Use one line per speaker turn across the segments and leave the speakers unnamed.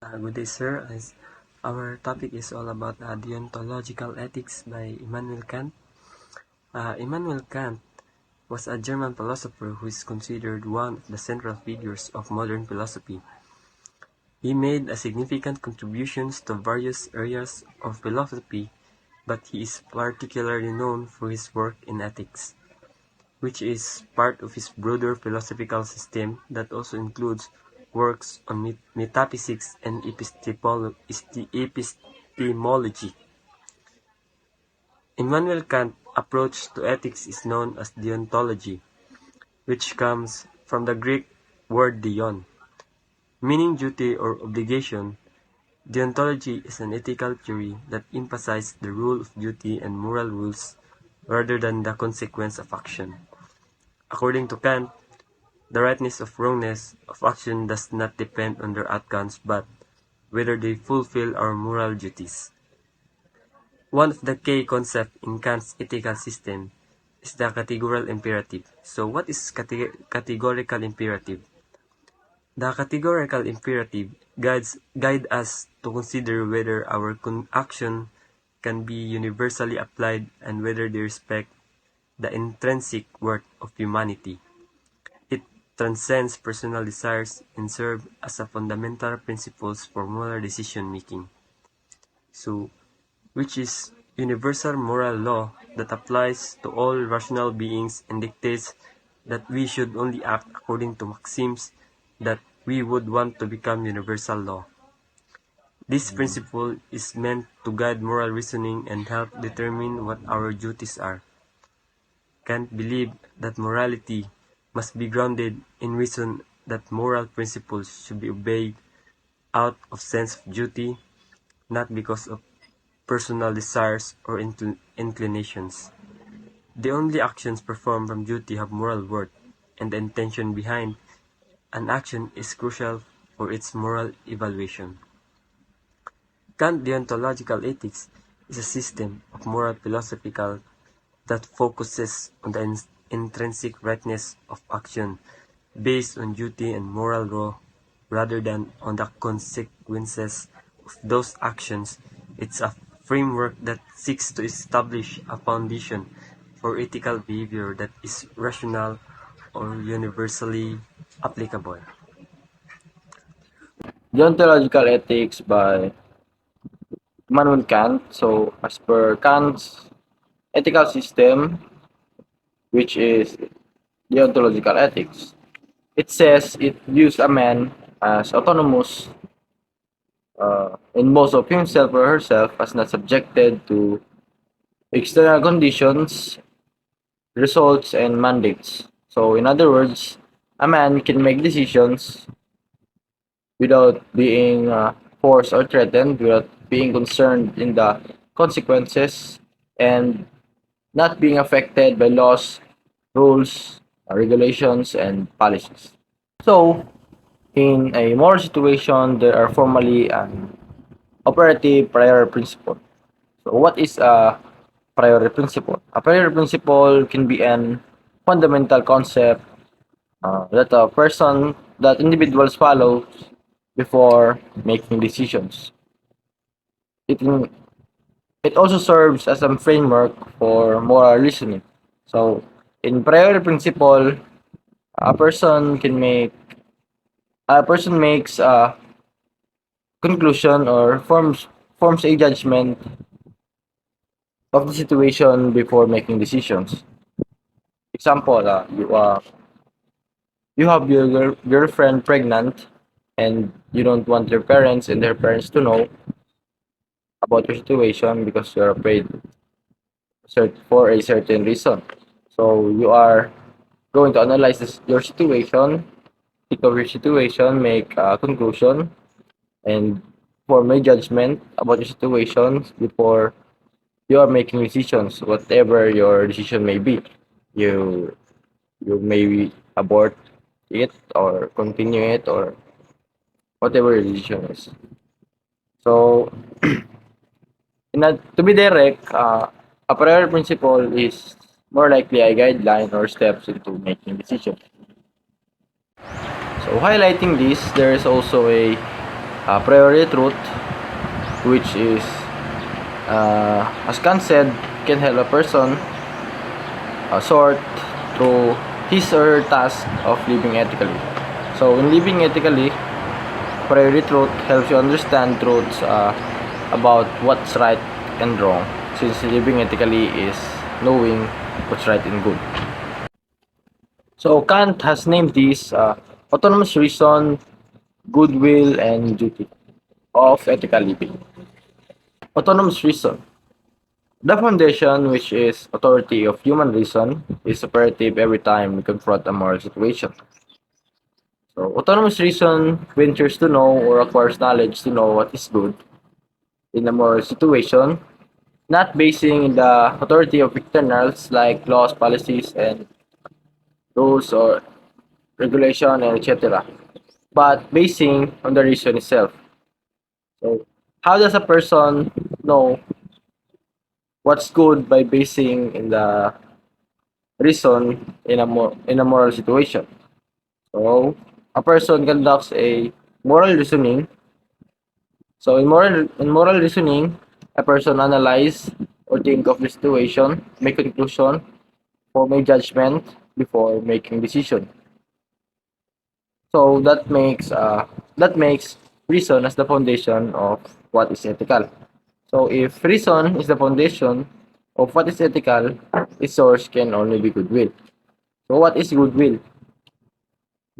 Good day, sir. Our topic is all about deontological ethics by Immanuel Kant. Immanuel Kant was a German philosopher who is considered one of the central figures of modern philosophy. He made significant contributions to various areas of philosophy, but he is particularly known for his work in ethics, which is part of his broader philosophical system that also includes works on metaphysics and epistemology. Immanuel Kant's approach to ethics is known as deontology, which comes from the Greek word "deon", meaning duty or obligation. Deontology is an ethical theory that emphasizes the rule of duty and moral rules rather than the consequence of action. According to Kant, the rightness or wrongness of action does not depend on their outcomes but whether they fulfill our moral duties. One of the key concepts in Kant's ethical system is the categorical imperative. So what is categorical imperative? The categorical imperative guides us to consider whether our action can be universally applied and whether they respect the intrinsic worth of humanity. It transcends personal desires and serves as a fundamental principle for moral decision making. So, which is universal moral law that applies to all rational beings and dictates that we should only act according to maxims that we would want to become universal law. This principle is meant to guide moral reasoning and help determine what our duties are. Kant believed that morality must be grounded in reason, that moral principles should be obeyed out of sense of duty, not because of personal desires or inclinations. The only actions performed from duty have moral worth, and the intention behind an action is crucial for its moral evaluation. Kant's deontological ethics is a system of moral philosophy that focuses on the intrinsic rightness of action based on duty and moral law rather than on the consequences of those actions. It's a framework that seeks to establish a foundation for ethical behavior that is rational or universally applicable.
Deontological ethics by Immanuel Kant. So, as per Kant's ethical system, which is deontological ethics, it says it views a man as autonomous in most of himself or herself, as not subjected to external conditions, results, and mandates. So, in other words, a man can make decisions without being forced or threatened, without being concerned in the consequences, and not being affected by laws, rules, regulations, and policies. So, in a moral situation, there are formally an operative prior principle. So, what is a priori principle? A priori principle can be an fundamental concept that individuals follow before making decisions. It it also serves as a framework for moral reasoning. So, in priori principle, a person can make a person makes a conclusion or forms a judgment of the situation before making decisions. Example, you have your girlfriend pregnant, and you don't want your parents and their parents to know about your situation because you're afraid for a certain reason. So you are going to analyze your situation, think of your situation, make a conclusion, and form a judgment about your situation before you are making decisions, whatever your decision may be. You you may abort it or continue it or whatever your decision is. So, to be direct, a prior principle is more likely a guideline or steps into making decisions. So, highlighting this, there is also a a priori truth, which is, as Kant said, can help a person sort through his or her task of living ethically. So, in living ethically, priori truth helps you understand truths about what's right and wrong, since living ethically is knowing what's right and good. So, Kant has named these autonomous reason, goodwill, and duty of ethical living. Autonomous reason. The foundation, which is authority of human reason, is operative every time we confront a moral situation. So, autonomous reason ventures to know or acquires knowledge to know what is good in a moral situation, not basing in the authority of externals like laws, policies, and rules or regulation, and etc., but basing on the reason itself. So, how does a person know what's good by basing in the reason in a moral situation? So, a person conducts a moral reasoning. So, in moral reasoning, a person analyze or think of the situation, make conclusion, form a judgment before making decision. So that makes reason as the foundation of what is ethical. So if reason is the foundation of what is ethical, its source can only be goodwill. So what is goodwill?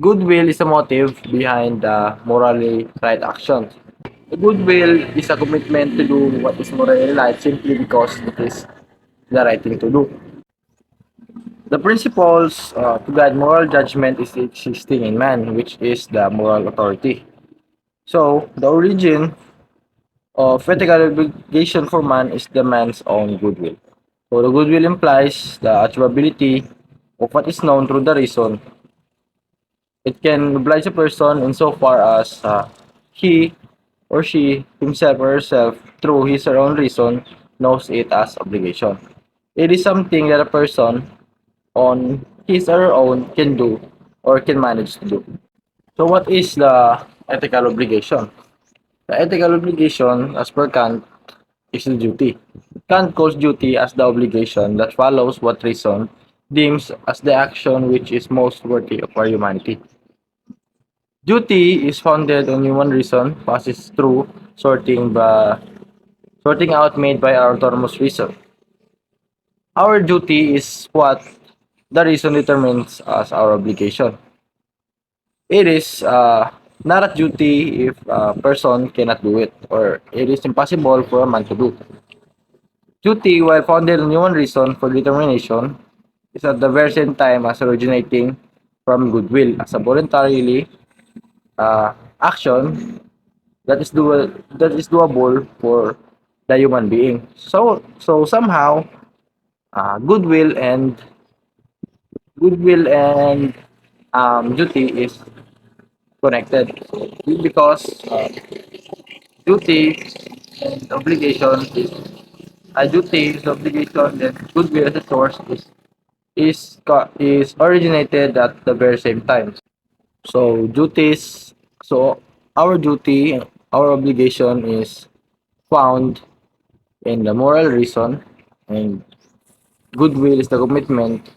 Goodwill is the motive behind the morally right actions. Goodwill is a commitment to do what is morally right simply because it is the right thing to do. The principles to guide moral judgment is existing in man, which is the moral authority. So, the origin of ethical obligation for man is the man's own goodwill. So, the goodwill implies the achievability of what is known through the reason. It can oblige a person insofar as he or she, himself or herself, through his or own reason, knows it as obligation. It is something that a person on his or her own can do or can manage to do. So, what is the ethical obligation? The ethical obligation, as per Kant, is the duty. Kant calls duty as the obligation that follows what reason deems as the action which is most worthy of our humanity. Duty is founded on human reason, passes through sorting out made by our autonomous reason. Our duty is what the reason determines as our obligation. It is not a duty if a person cannot do it, or it is impossible for a man to do. Duty, while founded on human reason for determination, is at the very same time as originating from goodwill as a voluntarily action that is doable for the human being. So somehow, uh, goodwill and goodwill and duty is connected because duty and obligation is a duty is obligation that goodwill as a source is originated at the very same time. So duties so our duty, our obligation is found in the moral reason, and goodwill is the commitment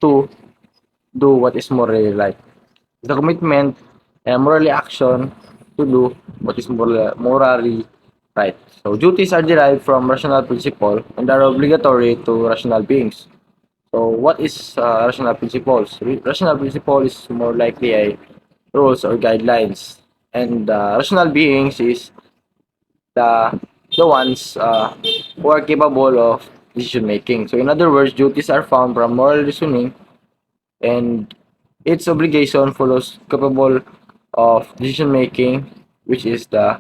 to do what is morally right. The commitment and morally action to do what is morally right. So duties are derived from rational principle and are obligatory to rational beings. So what is rational principles? Rational principle is more likely a rules or guidelines, and rational beings is the ones who are capable of decision making. So in other words, duties are found from moral reasoning, and its obligation follows capable of decision making, which is the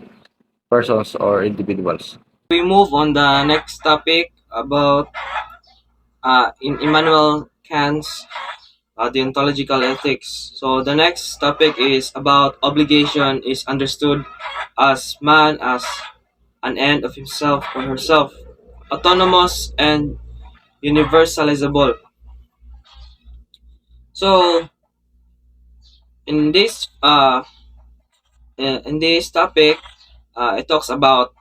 persons or individuals.
We move on the next topic about in Immanuel Kant's deontological ethics. So the next topic is about obligation is understood as man as an end of himself or herself, autonomous and universalizable. So in this in this topic, it talks about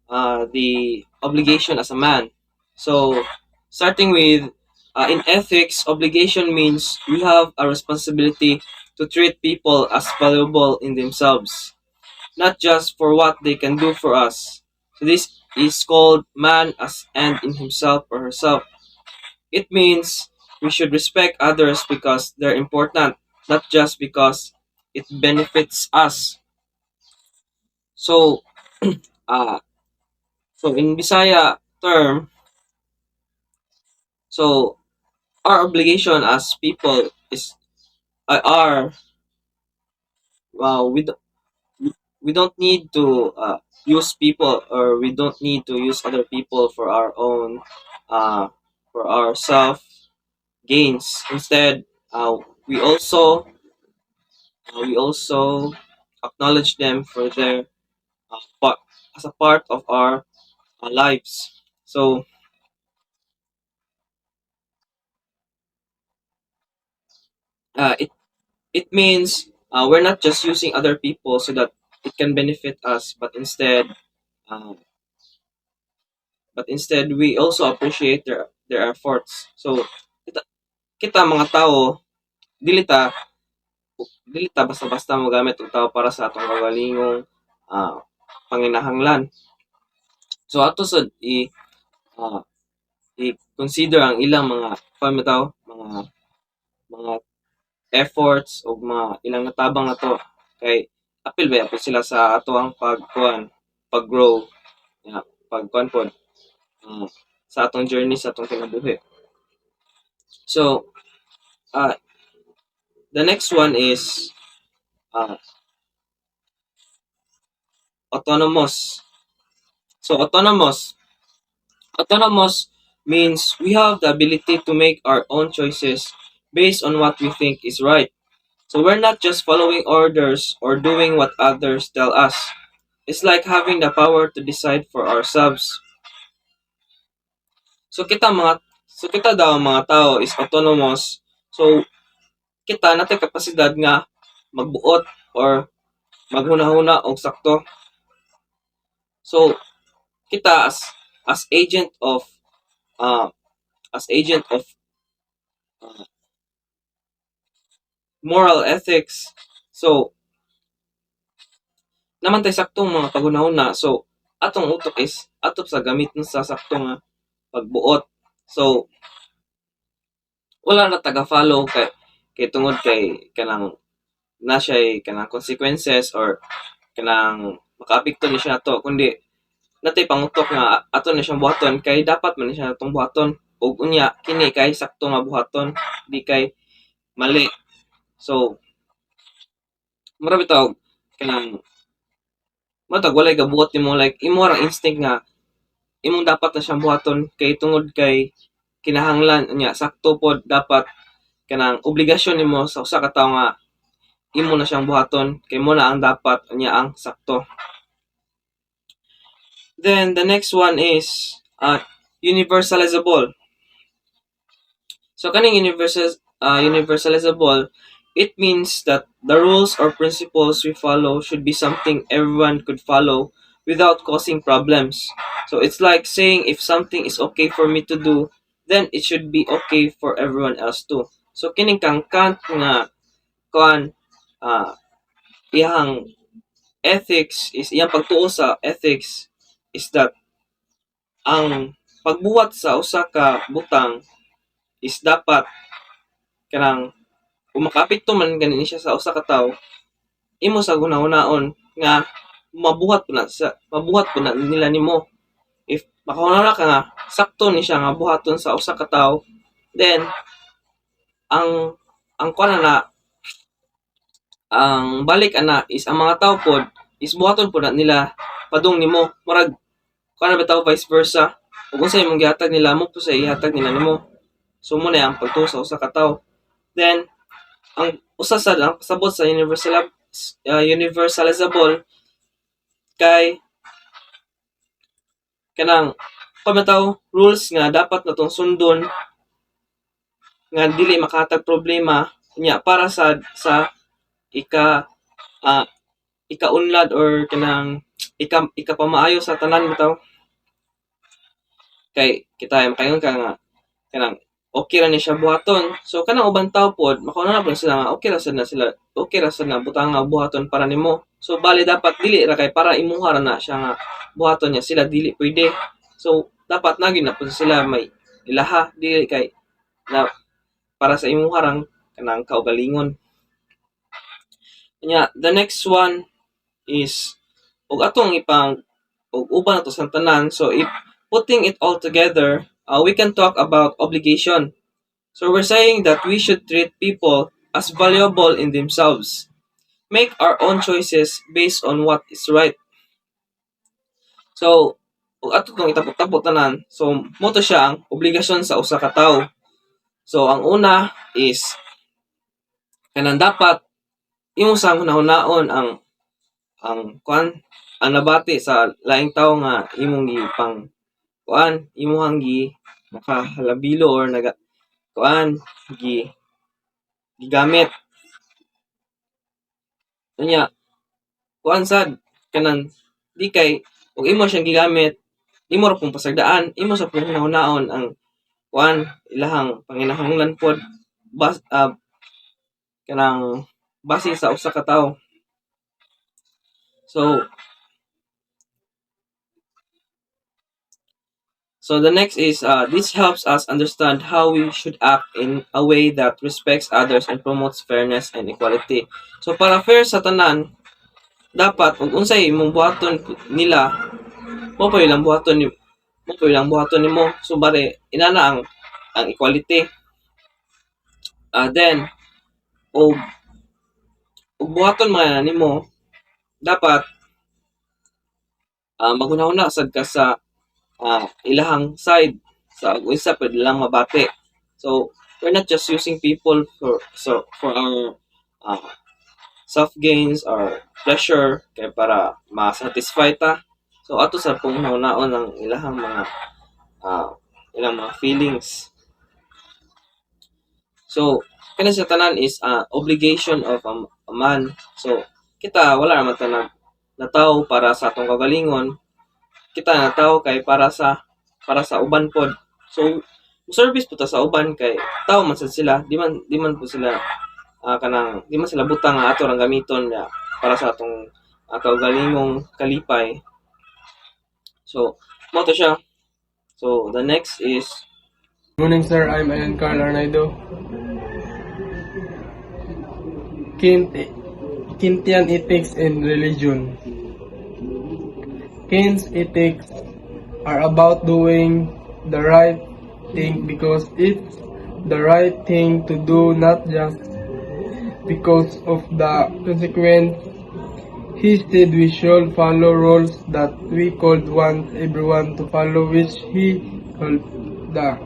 the obligation as a man. So, starting with in ethics, obligation means we have a responsibility to treat people as valuable in themselves, not just for what they can do for us. So, this is called man as end in himself or herself. It means we should respect others because they're important, not just because it benefits us. So, uh, so in Bisaya term, so our obligation as people is are we we don't need to use people, or we don't need to use other people for our own uh, for our self gains. Instead, we also we also acknowledge them for their part as a part of our lives. So it means we're not just using other people so that it can benefit us, uh, but instead we also appreciate their efforts. So kita, kita mga tao, dili ta basta-basta magamit og tao para sa atong kagalingong uh, panginahanglan. So ato sad uh, i-consider ang ilang mga pamitaw, mga efforts o mga ilang natabang nato kay apil sila sa ato ang pag-grow, pagkuan pod uh, sa atong journey sa atong kinabuhi. So the next one is uh, autonomous. So autonomous means we have the ability to make our own choices based on what we think is right. So we're not just following orders or doing what others tell us. It's like having the power to decide for ourselves. So kita daw mga tao is autonomous. So kita natin kapasidad nga magbuot or maghuna-huna og sakto. So kita as agent of uh, uh, moral ethics. So naman tay saktong mga paghuna-huna. So atong utok is atop sa gamit sa saktong pagbuot. So wala na taga-follow kay tungod kay kanang na siya kanang consequences or kanang makaapekto ni siya nato, kundi natay pangutok nga ato na siyang buhaton kay dapat man siya natong buhaton ug unya kini kay sakto nga buhaton, di kay mali. So mura bitaw kanang matag walay gabuot nimo, like imo ra instinct nga imong dapat na siyang buhaton kay tungod kay kinahanglan unya sakto pod dapat kanang obligasyon nimo sa usa ka tawo nga imo na siyang buhaton kay mo na ang dapat unya ang sakto. Then the next one is universalizable. So kaning universalizable, it means that the rules or principles we follow should be something everyone could follow without causing problems. So it's like saying if something is okay for me to do, then it should be okay for everyone else too. So kining kang Kant nga kuan iyang ethics is iyang pagtuo sa ethics is that ang pagbuhat sa usa ka butang is dapat kanang kung makapito man ganin siya sa usa ka tawo, imo sa guna-unaon nga mabuhat po na nila nimo. If makahuna ka nga sakto ni siya nga buhaton sa usa ka tawo, then ang kuan na ang balik ana is ang mga tao pod is buhaton po na nila padung nimo, murag kuan na bitaw vice versa, ug unsay imong gihatag nila mo po sa ihatag nila nimo. So mo na ang pagtuo sa usa ka tawo. Then ang usa sa ang pasabot sa universalizable kay kanang pamataw rules nga dapat natong sundon nga dili makahatag problema nya para sa ika ikaunlad or kanang ikapamaayo sa tanan bitaw. Kay kita makaingon ka nga kanang okay ra ni siya buhaton. So kanang ubang tao pod makauna na pod sila nga okay ra sad na sila, okay ra sad na butang nga buhaton para nimo. So bali dapat dili ra kay para imuha ra na siya nga buhaton niya, sila dili pwede. So dapat na gyud na pod sila may ilaha, dili kay na para sa imuha rang kanang kaugalingon. Nya the next one is ug atong ipang ug uban ato sa tanan. So if putting it all together, we can talk about obligation. So we're saying that we should treat people as valuable in themselves. Make our own choices based on what is right. So, ug ato tong itapot-tapot tanan. So, mo to siya ang obligasyon sa usa ka tawo. So, ang una is kanang dapat imo sa hunahon ang ang nabati sa laing tawo nga imong gipang imuhang nakahalabilo or gigamit. Unya sad kanang di kay ug imo siyang gigamit, imo ra pong pasagdaan, imo sa pong hunahon ang ilahang panginahanglan pod kanang base sa usa ka tawo. So the next is this helps us understand how we should act in a way that respects others and promotes fairness and equality. So para fair sa tanan, dapat ug unsay imong buhaton nila, mo pa ilang buhaton nimo. So bare inana ang equality. Then ug buhaton man nimo, dapat maghuna-huna sad ka sa ilahang side sa isa pwede lang mabati. So we're not just using people for our self gains or pleasure kay para ma-satisfy ta. So ato sa pong naon ang ilang mga feelings. So kana sa tanan is obligation of a man. So kita wala naman ta nataw para sa atong kagalingon. Kita nataw kay para sa uban pod. So service po ta sa uban kay tao man sad sila, di man po sila di man sila butang nga ato rang gamiton para sa atong kaugalingong kalipay. So mo to siya. So the next is
Good morning, sir. I'm Alan Carl Arnaido. Kintian ethics and religion. Kant's ethics are about doing the right thing because it's the right thing to do, not just because of the consequence. He said we should follow rules that we could want everyone to follow, which he called the